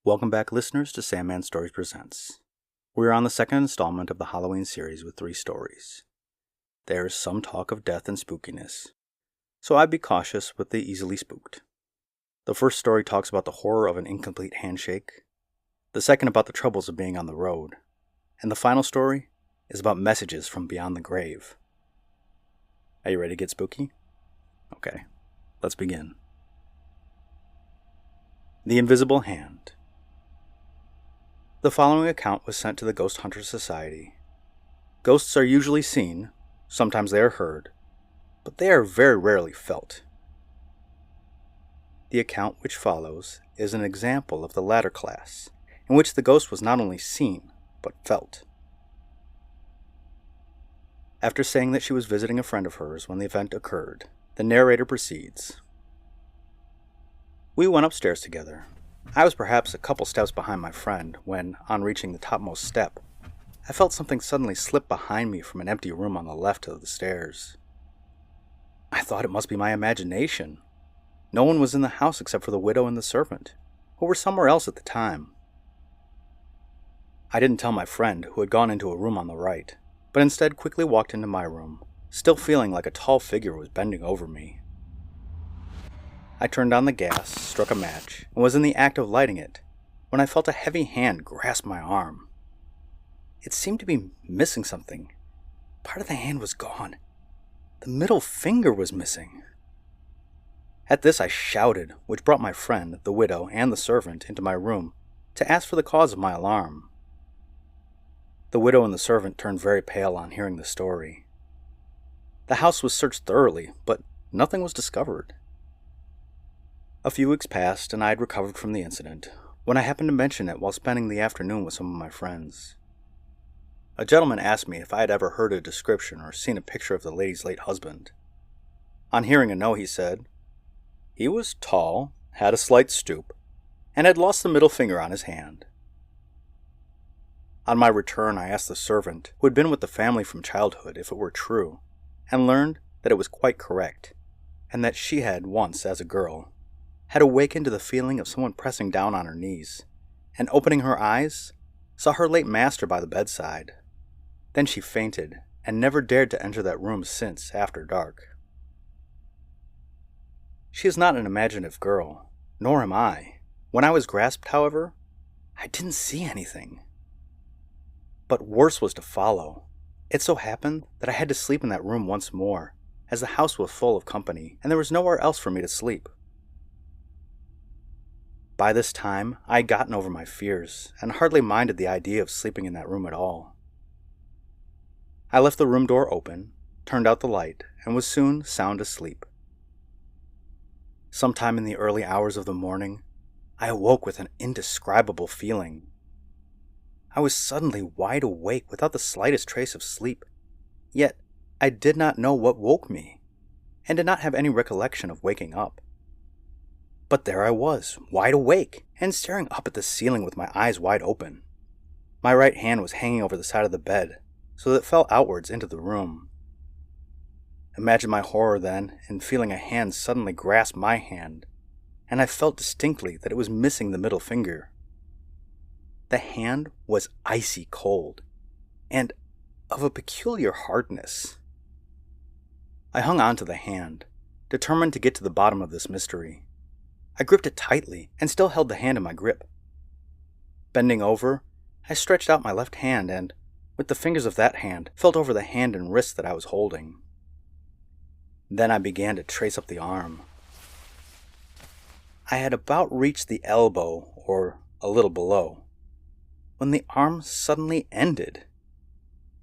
Welcome back, listeners, to Sandman Stories Presents. We are on the second installment of the Halloween series with 3 stories. There is some talk of death and spookiness, so I'd be cautious with the easily spooked. The first story talks about the horror of an incomplete handshake, the second about the troubles of being on the road, and the final story is about messages from beyond the grave. Are you ready to get spooky? Okay, let's begin. The Invisible Hand. The following account was sent to the Ghost Hunter Society. Ghosts are usually seen, sometimes they are heard, but they are very rarely felt. The account which follows is an example of the latter class, in which the ghost was not only seen, but felt. After saying that she was visiting a friend of hers when the event occurred, the narrator proceeds. We went upstairs together. I was perhaps a couple steps behind my friend when, on reaching the topmost step, I felt something suddenly slip behind me from an empty room on the left of the stairs. I thought it must be my imagination. No one was in the house except for the widow and the servant, who were somewhere else at the time. I didn't tell my friend, who had gone into a room on the right, but instead quickly walked into my room, still feeling like a tall figure was bending over me. I turned on the gas, struck a match, and was in the act of lighting it, when I felt a heavy hand grasp my arm. It seemed to be missing something. Part of the hand was gone. The middle finger was missing. At this I shouted, which brought my friend, the widow, and the servant into my room to ask for the cause of my alarm. The widow and the servant turned very pale on hearing the story. The house was searched thoroughly, but nothing was discovered. A few weeks passed, and I had recovered from the incident, when I happened to mention it while spending the afternoon with some of my friends. A gentleman asked me if I had ever heard a description or seen a picture of the lady's late husband. On hearing a no, he said, "He was tall, had a slight stoop, and had lost the middle finger on his hand." On my return, I asked the servant, who had been with the family from childhood, if it were true, and learned that it was quite correct, and that she had once, as a girl, had awakened to the feeling of someone pressing down on her knees, and opening her eyes, saw her late master by the bedside. Then she fainted, and never dared to enter that room since, after dark. She is not an imaginative girl, nor am I. When I was grasped, however, I didn't see anything. But worse was to follow. It so happened that I had to sleep in that room once more, as the house was full of company, and there was nowhere else for me to sleep. By this time, I had gotten over my fears, and hardly minded the idea of sleeping in that room at all. I left the room door open, turned out the light, and was soon sound asleep. Sometime in the early hours of the morning, I awoke with an indescribable feeling. I was suddenly wide awake without the slightest trace of sleep, yet I did not know what woke me, and did not have any recollection of waking up. But there I was, wide awake, and staring up at the ceiling with my eyes wide open. My right hand was hanging over the side of the bed, so that it fell outwards into the room. Imagine my horror then, in feeling a hand suddenly grasp my hand, and I felt distinctly that it was missing the middle finger. The hand was icy cold, and of a peculiar hardness. I hung on to the hand, determined to get to the bottom of this mystery. I gripped it tightly, and still held the hand in my grip. Bending over, I stretched out my left hand and, with the fingers of that hand, felt over the hand and wrist that I was holding. Then I began to trace up the arm. I had about reached the elbow, or a little below, when the arm suddenly ended.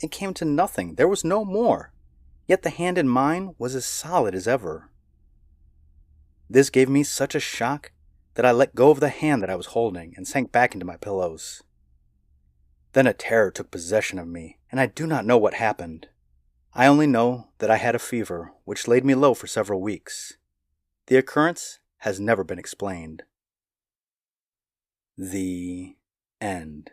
It came to nothing. There was no more, yet the hand in mine was as solid as ever. This gave me such a shock that I let go of the hand that I was holding and sank back into my pillows. Then a terror took possession of me, and I do not know what happened. I only know that I had a fever, which laid me low for several weeks. The occurrence has never been explained. The end.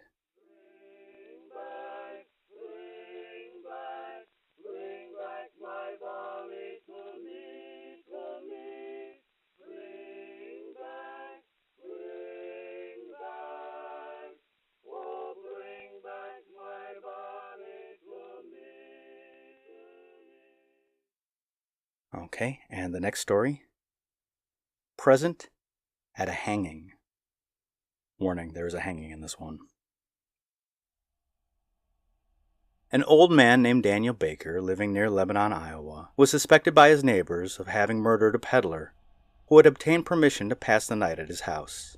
Okay, and the next story? Present at a hanging. Warning, there is a hanging in this one. An old man named Daniel Baker, living near Lebanon, Iowa, was suspected by his neighbors of having murdered a peddler who had obtained permission to pass the night at his house.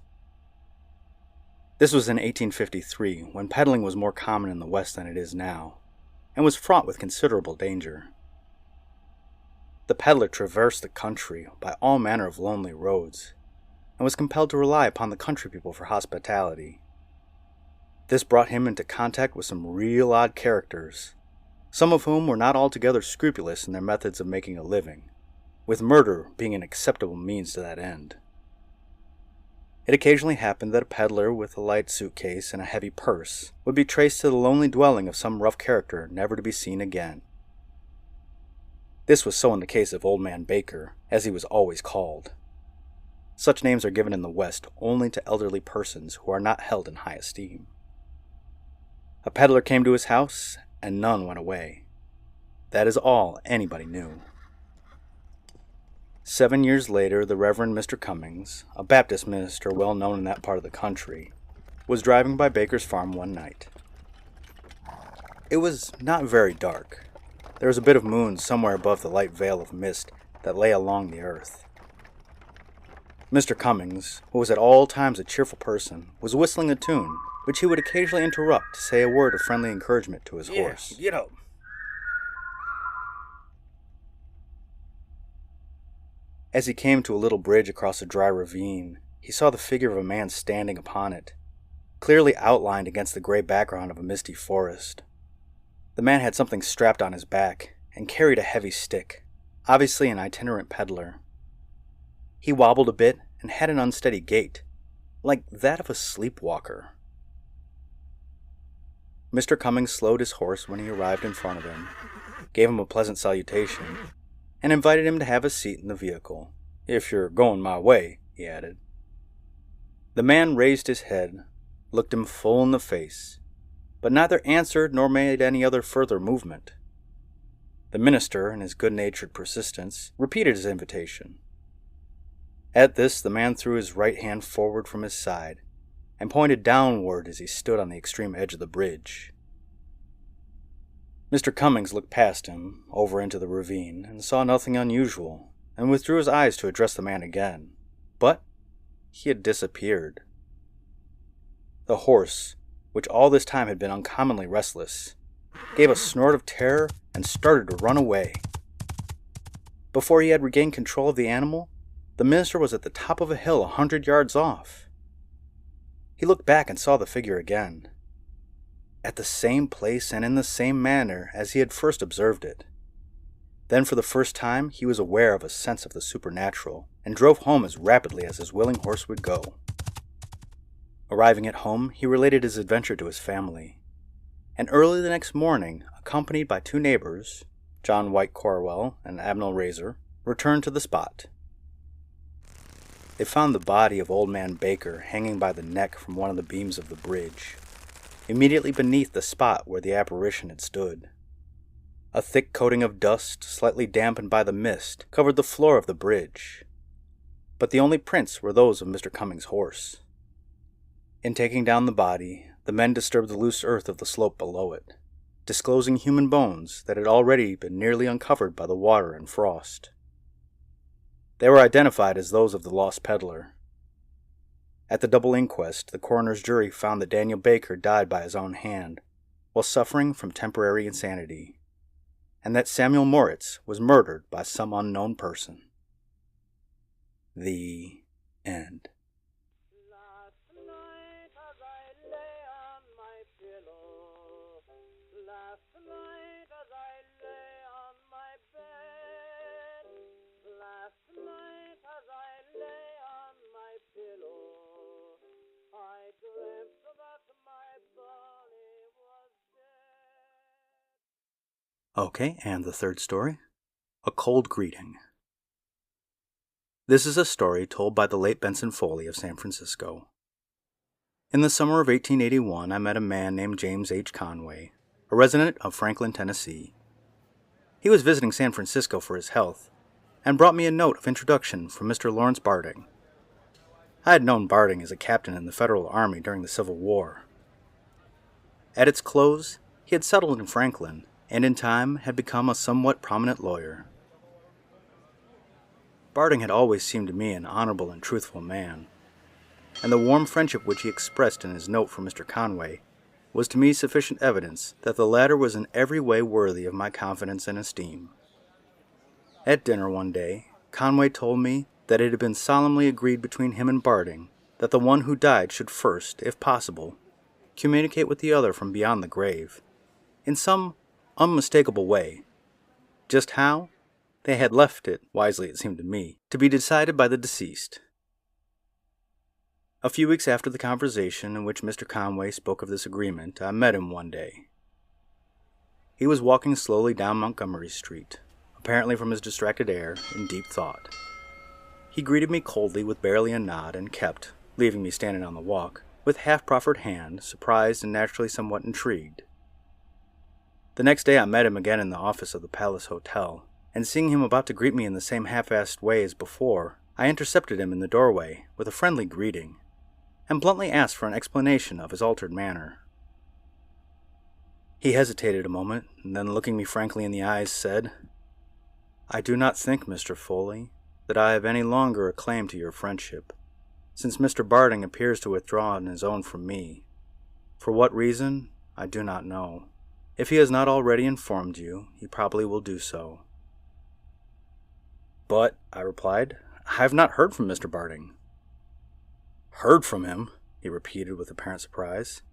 This was in 1853, when peddling was more common in the West than it is now, and was fraught with considerable danger. The peddler traversed the country by all manner of lonely roads, and was compelled to rely upon the country people for hospitality. This brought him into contact with some real odd characters, some of whom were not altogether scrupulous in their methods of making a living, with murder being an acceptable means to that end. It occasionally happened that a peddler with a light suitcase and a heavy purse would be traced to the lonely dwelling of some rough character never to be seen again. This was so in the case of Old Man Baker, as he was always called. Such names are given in the West only to elderly persons who are not held in high esteem. A peddler came to his house, and none went away. That is all anybody knew. 7 years later, the Reverend Mr. Cummings, a Baptist minister well known in that part of the country, was driving by Baker's farm one night. It was not very dark. There was a bit of moon somewhere above the light veil of mist that lay along the earth. Mr. Cummings, who was at all times a cheerful person, was whistling a tune, which he would occasionally interrupt to say a word of friendly encouragement to his horse. Get up. As he came to a little bridge across a dry ravine, he saw the figure of a man standing upon it, clearly outlined against the gray background of a misty forest. The man had something strapped on his back and carried a heavy stick, obviously an itinerant peddler. He wobbled a bit and had an unsteady gait, like that of a sleepwalker. Mr. Cummings slowed his horse when he arrived in front of him, gave him a pleasant salutation, and invited him to have a seat in the vehicle. "If you're going my way," he added. The man raised his head, looked him full in the face, but neither answered nor made any other further movement. The minister, in his good-natured persistence, repeated his invitation. At this, the man threw his right hand forward from his side and pointed downward as he stood on the extreme edge of the bridge. Mr. Cummings looked past him, over into the ravine, and saw nothing unusual, and withdrew his eyes to address the man again. But he had disappeared. The horse, which all this time had been uncommonly restless, gave a snort of terror and started to run away. Before he had regained control of the animal, the minister was at the top of a hill 100 yards off. He looked back and saw the figure again, at the same place and in the same manner as he had first observed it. Then for the first time he was aware of a sense of the supernatural, and drove home as rapidly as his willing horse would go. Arriving at home, he related his adventure to his family, and early the next morning, accompanied by 2 neighbors, John White Corwell and Abner Razor, returned to the spot. They found the body of Old Man Baker hanging by the neck from one of the beams of the bridge, immediately beneath the spot where the apparition had stood. A thick coating of dust, slightly dampened by the mist, covered the floor of the bridge, but the only prints were those of Mr. Cummings' horse. In taking down the body, the men disturbed the loose earth of the slope below it, disclosing human bones that had already been nearly uncovered by the water and frost. They were identified as those of the lost peddler. At the double inquest, the coroner's jury found that Daniel Baker died by his own hand, while suffering from temporary insanity, and that Samuel Moritz was murdered by some unknown person. The end. Last night as I lay on my pillow, last night as I lay on my bed, last night as I lay on my pillow, I dreamt that my body was dead. Okay, and the third story, A Cold Greeting. This is a story told by the late Benson Foley of San Francisco. In the summer of 1881, I met a man named James H. Conway, a resident of Franklin, Tennessee. He was visiting San Francisco for his health, and brought me a note of introduction from Mr. Lawrence Barding. I had known Barding as a captain in the Federal Army during the Civil War. At its close, he had settled in Franklin, and in time had become a somewhat prominent lawyer. Barding had always seemed to me an honorable and truthful man, and the warm friendship which he expressed in his note for Mr. Conway was to me sufficient evidence that the latter was in every way worthy of my confidence and esteem. At dinner one day, Conway told me that it had been solemnly agreed between him and Barding that the one who died should first, if possible, communicate with the other from beyond the grave, in some unmistakable way. Just how? They had left it, wisely it seemed to me, to be decided by the deceased. A few weeks after the conversation in which Mr. Conway spoke of this agreement, I met him one day. He was walking slowly down Montgomery Street, apparently from his distracted air, in deep thought. He greeted me coldly with barely a nod and kept, leaving me standing on the walk, with half-proffered hand, surprised and naturally somewhat intrigued. The next day I met him again in the office of the Palace Hotel, and seeing him about to greet me in the same half-assed way as before, I intercepted him in the doorway with a friendly greeting, and bluntly asked for an explanation of his altered manner. He hesitated a moment, and then looking me frankly in the eyes, said, "I do not think, Mr. Foley, that I have any longer a claim to your friendship, since Mr. Barding appears to withdraw on his own from me. For what reason, I do not know. If he has not already informed you, he probably will do so." "But," I replied, "I have not heard from Mr. Barding." "Heard from him?" he repeated with apparent surprise.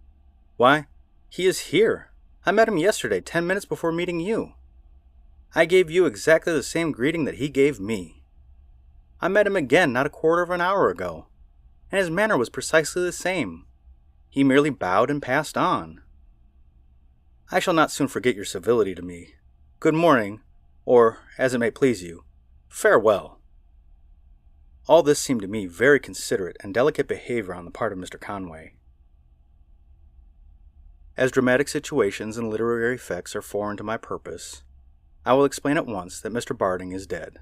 "Why, he is here. I met him yesterday, 10 minutes before meeting you. I gave you exactly the same greeting that he gave me. I met him again not a quarter of an hour ago, and his manner was precisely the same. He merely bowed and passed on. I shall not soon forget your civility to me. Good morning, or, as it may please you, farewell." All this seemed to me very considerate and delicate behavior on the part of Mr. Conway. As dramatic situations and literary effects are foreign to my purpose, I will explain at once that Mr. Barding is dead.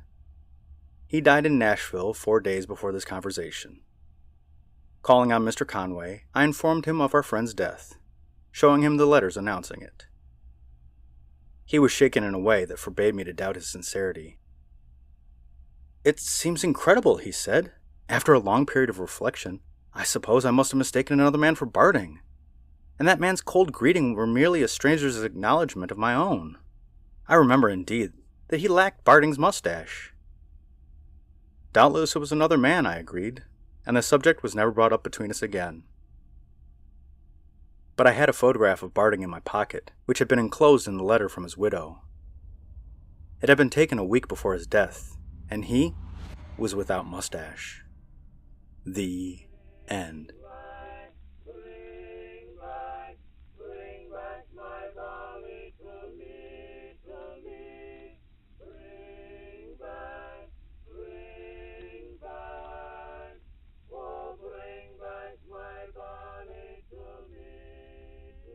He died in Nashville 4 days before this conversation. Calling on Mr. Conway, I informed him of our friend's death, showing him the letters announcing it. He was shaken in a way that forbade me to doubt his sincerity. "It seems incredible," he said. "After a long period of reflection, I suppose I must have mistaken another man for Barding, and that man's cold greeting were merely a stranger's acknowledgment of my own. I remember, indeed, that he lacked Barding's mustache." "Doubtless it was another man," I agreed, and the subject was never brought up between us again. But I had a photograph of Barding in my pocket, which had been enclosed in the letter from his widow. It had been taken a week before his death, and he was without mustache. The end. Bring back my darling to me, to me. Bring back, oh, bring back my darling to me, to me.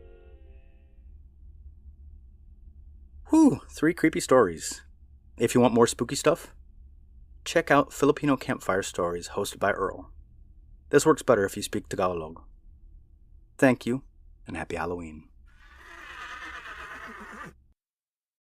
Whew, 3 creepy stories. If you want more spooky stuff, check out Filipino Campfire Stories hosted by Earl. This works better if you speak Tagalog. Thank you, and happy Halloween.